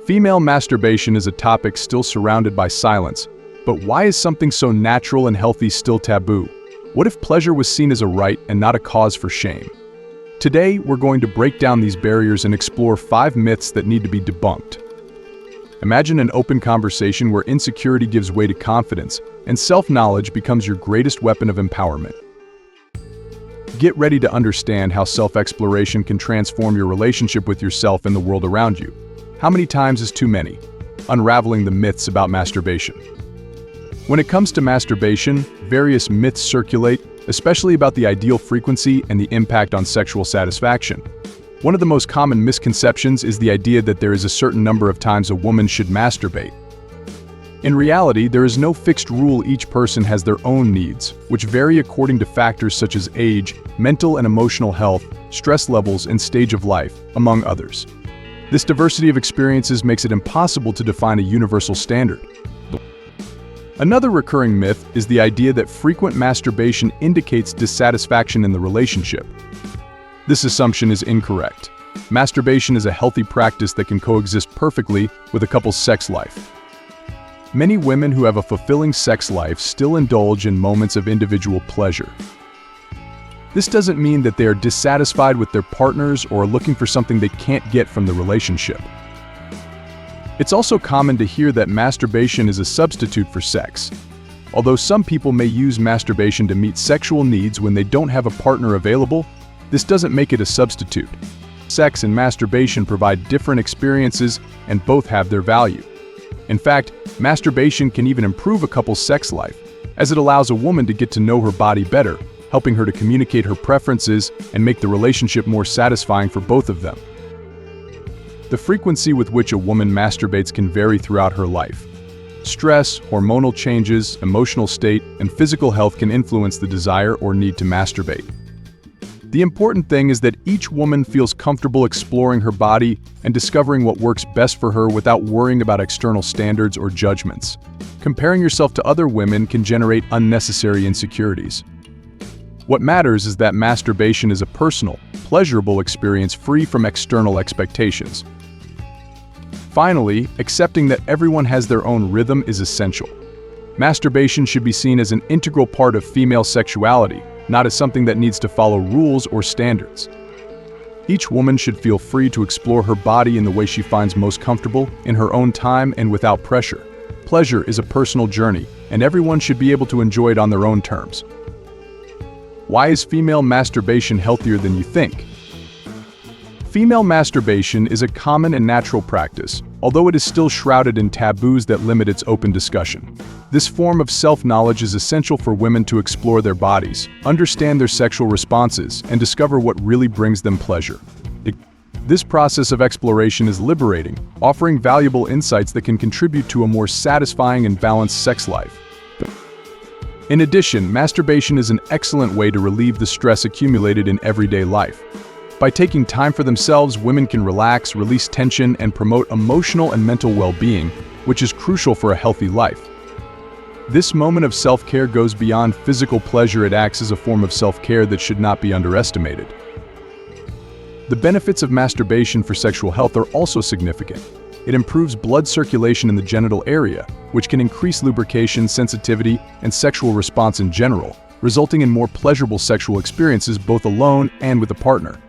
Female masturbation is a topic still surrounded by silence, but why is something so natural and healthy still taboo? What if pleasure was seen as a right and not a cause for shame? Today, we're going to break down these barriers and explore 5 myths that need to be debunked. Imagine an open conversation where insecurity gives way to confidence, and self-knowledge becomes your greatest weapon of empowerment. Get ready to understand how self-exploration can transform your relationship with yourself and the world around you. How many times is too many? Unraveling the myths about masturbation. When it comes to masturbation, various myths circulate, especially about the ideal frequency and the impact on sexual satisfaction. One of the most common misconceptions is the idea that there is a certain number of times a woman should masturbate. In reality, there is no fixed rule. Each person has their own needs, which vary according to factors such as age, mental and emotional health, stress levels, and stage of life, among others. This diversity of experiences makes it impossible to define a universal standard. Another recurring myth is the idea that frequent masturbation indicates dissatisfaction in the relationship. This assumption is incorrect. Masturbation is a healthy practice that can coexist perfectly with a couple's sex life. Many women who have a fulfilling sex life still indulge in moments of individual pleasure. This doesn't mean that they are dissatisfied with their partners or are looking for something they can't get from the relationship. It's also common to hear that masturbation is a substitute for sex. Although some people may use masturbation to meet sexual needs when they don't have a partner available, this doesn't make it a substitute. Sex and masturbation provide different experiences and both have their value. In fact, masturbation can even improve a couple's sex life, as it allows a woman to get to know her body better, helping her to communicate her preferences and make the relationship more satisfying for both of them. The frequency with which a woman masturbates can vary throughout her life. Stress, hormonal changes, emotional state, and physical health can influence the desire or need to masturbate. The important thing is that each woman feels comfortable exploring her body and discovering what works best for her without worrying about external standards or judgments. Comparing yourself to other women can generate unnecessary insecurities. What matters is that masturbation is a personal, pleasurable experience free from external expectations. Finally, accepting that everyone has their own rhythm is essential. Masturbation should be seen as an integral part of female sexuality, not as something that needs to follow rules or standards. Each woman should feel free to explore her body in the way she finds most comfortable, in her own time and without pressure. Pleasure is a personal journey, and everyone should be able to enjoy it on their own terms. Why is female masturbation healthier than you think? Female masturbation is a common and natural practice, although it is still shrouded in taboos that limit its open discussion. This form of self-knowledge is essential for women to explore their bodies, understand their sexual responses, and discover what really brings them pleasure. This process of exploration is liberating, offering valuable insights that can contribute to a more satisfying and balanced sex life. In addition, masturbation is an excellent way to relieve the stress accumulated in everyday life. By taking time for themselves, women can relax, release tension, and promote emotional and mental well-being, which is crucial for a healthy life. This moment of self-care goes beyond physical pleasure. It acts as a form of self-care that should not be underestimated. The benefits of masturbation for sexual health are also significant. It improves blood circulation in the genital area, which can increase lubrication, sensitivity, and sexual response in general, resulting in more pleasurable sexual experiences both alone and with a partner.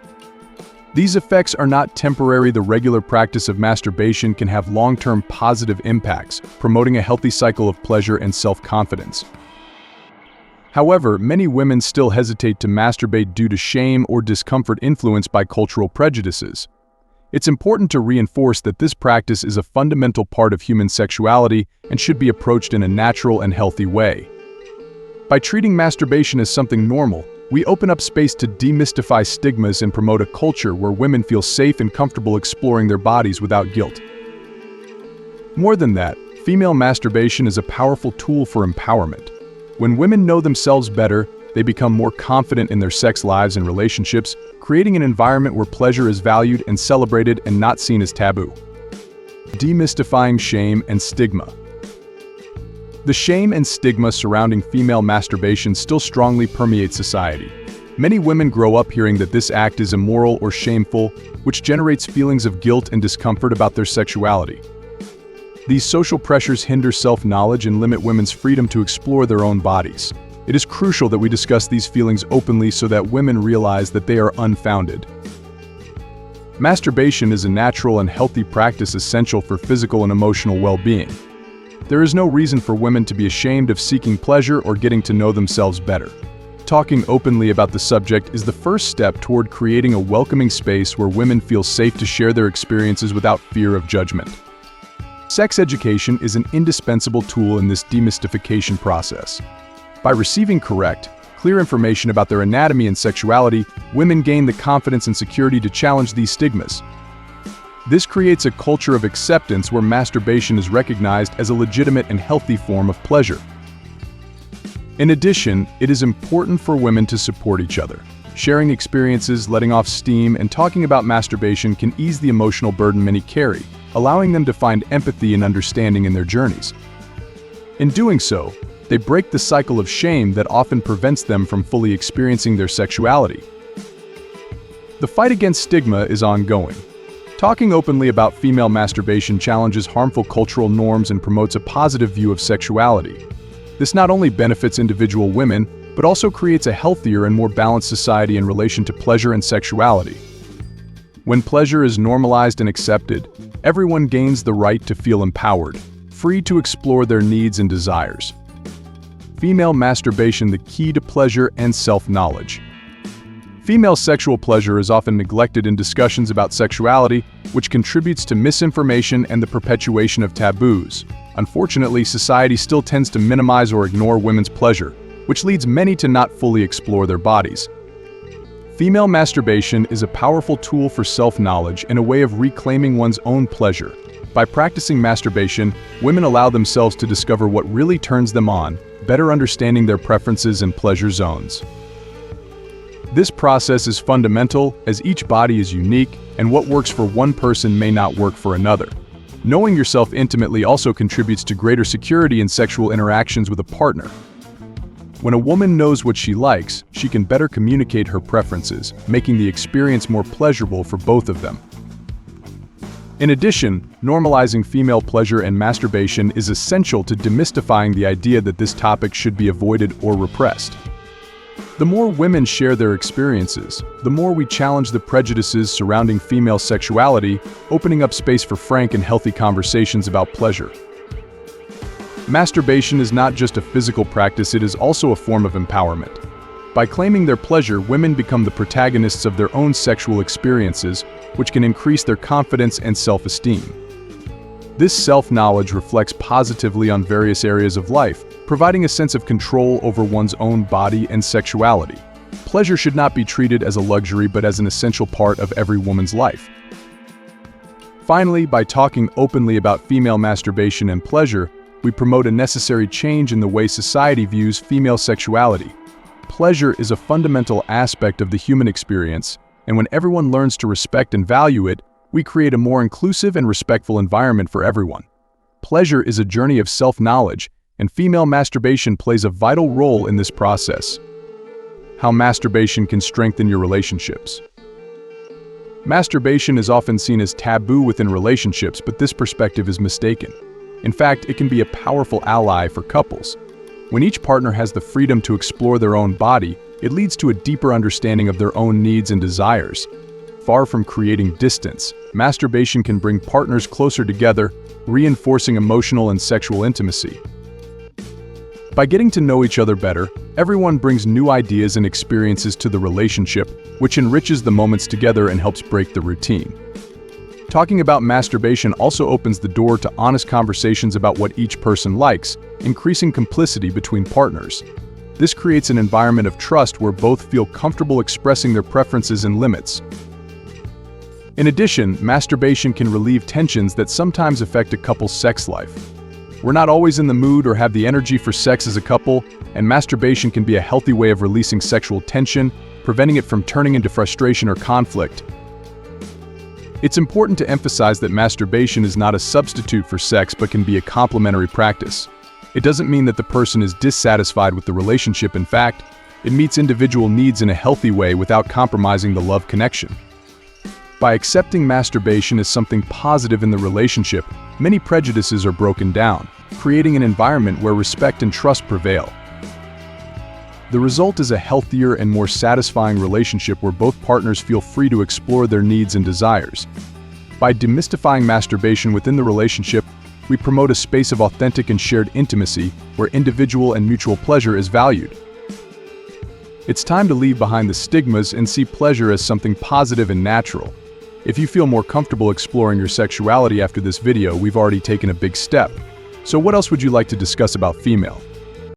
These effects are not temporary. The regular practice of masturbation can have long-term positive impacts, promoting a healthy cycle of pleasure and self-confidence. However, many women still hesitate to masturbate due to shame or discomfort influenced by cultural prejudices. It's important to reinforce that this practice is a fundamental part of human sexuality and should be approached in a natural and healthy way. By treating masturbation as something normal, we open up space to demystify stigmas and promote a culture where women feel safe and comfortable exploring their bodies without guilt. More than that, female masturbation is a powerful tool for empowerment. When women know themselves better, they become more confident in their sex lives and relationships, creating an environment where pleasure is valued and celebrated and not seen as taboo. Demystifying shame and stigma. The shame and stigma surrounding female masturbation still strongly permeate society. Many women grow up hearing that this act is immoral or shameful, which generates feelings of guilt and discomfort about their sexuality. These social pressures hinder self-knowledge and limit women's freedom to explore their own bodies. It is crucial that we discuss these feelings openly so that women realize that they are unfounded. Masturbation is a natural and healthy practice essential for physical and emotional well-being. There is no reason for women to be ashamed of seeking pleasure or getting to know themselves better. Talking openly about the subject is the first step toward creating a welcoming space where women feel safe to share their experiences without fear of judgment. Sex education is an indispensable tool in this demystification process. By receiving correct, clear information about their anatomy and sexuality, women gain the confidence and security to challenge these stigmas. This creates a culture of acceptance where masturbation is recognized as a legitimate and healthy form of pleasure. In addition, it is important for women to support each other. Sharing experiences, letting off steam, and talking about masturbation can ease the emotional burden many carry, allowing them to find empathy and understanding in their journeys. In doing so, they break the cycle of shame that often prevents them from fully experiencing their sexuality. The fight against stigma is ongoing. Talking openly about female masturbation challenges harmful cultural norms and promotes a positive view of sexuality. This not only benefits individual women, but also creates a healthier and more balanced society in relation to pleasure and sexuality. When pleasure is normalized and accepted, everyone gains the right to feel empowered, free to explore their needs and desires. Female masturbation: the key to pleasure and self-knowledge. Female sexual pleasure is often neglected in discussions about sexuality, which contributes to misinformation and the perpetuation of taboos. Unfortunately, society still tends to minimize or ignore women's pleasure, which leads many to not fully explore their bodies. Female masturbation is a powerful tool for self-knowledge and a way of reclaiming one's own pleasure. By practicing masturbation, women allow themselves to discover what really turns them on, better understanding their preferences and pleasure zones. This process is fundamental, as each body is unique, and what works for one person may not work for another. Knowing yourself intimately also contributes to greater security in sexual interactions with a partner. When a woman knows what she likes, she can better communicate her preferences, making the experience more pleasurable for both of them. In addition, normalizing female pleasure and masturbation is essential to demystifying the idea that this topic should be avoided or repressed. The more women share their experiences, the more we challenge the prejudices surrounding female sexuality, opening up space for frank and healthy conversations about pleasure. Masturbation is not just a physical practice, it is also a form of empowerment. By claiming their pleasure, women become the protagonists of their own sexual experiences, which can increase their confidence and self-esteem. This self-knowledge reflects positively on various areas of life, providing a sense of control over one's own body and sexuality. Pleasure should not be treated as a luxury but as an essential part of every woman's life. Finally, by talking openly about female masturbation and pleasure, we promote a necessary change in the way society views female sexuality. Pleasure is a fundamental aspect of the human experience, and when everyone learns to respect and value it, we create a more inclusive and respectful environment for everyone. Pleasure is a journey of self-knowledge, and female masturbation plays a vital role in this process. How masturbation can strengthen your relationships. Masturbation is often seen as taboo within relationships, but this perspective is mistaken. In fact, it can be a powerful ally for couples. When each partner has the freedom to explore their own body, it leads to a deeper understanding of their own needs and desires. Far from creating distance, masturbation can bring partners closer together, reinforcing emotional and sexual intimacy. By getting to know each other better, everyone brings new ideas and experiences to the relationship, which enriches the moments together and helps break the routine. Talking about masturbation also opens the door to honest conversations about what each person likes, increasing complicity between partners. This creates an environment of trust where both feel comfortable expressing their preferences and limits. In addition, masturbation can relieve tensions that sometimes affect a couple's sex life. We're not always in the mood or have the energy for sex as a couple, and masturbation can be a healthy way of releasing sexual tension, preventing it from turning into frustration or conflict. It's important to emphasize that masturbation is not a substitute for sex but can be a complementary practice. It doesn't mean that the person is dissatisfied with the relationship. In fact, It meets individual needs in a healthy way without compromising the love connection. By accepting masturbation as something positive in the relationship, many prejudices are broken down, creating an environment where respect and trust prevail. The result is a healthier and more satisfying relationship where both partners feel free to explore their needs and desires. By demystifying masturbation within the relationship, we promote a space of authentic and shared intimacy where individual and mutual pleasure is valued. It's time to leave behind the stigmas and see pleasure as something positive and natural. If you feel more comfortable exploring your sexuality after this video, we've already taken a big step. So what else would you like to discuss about female?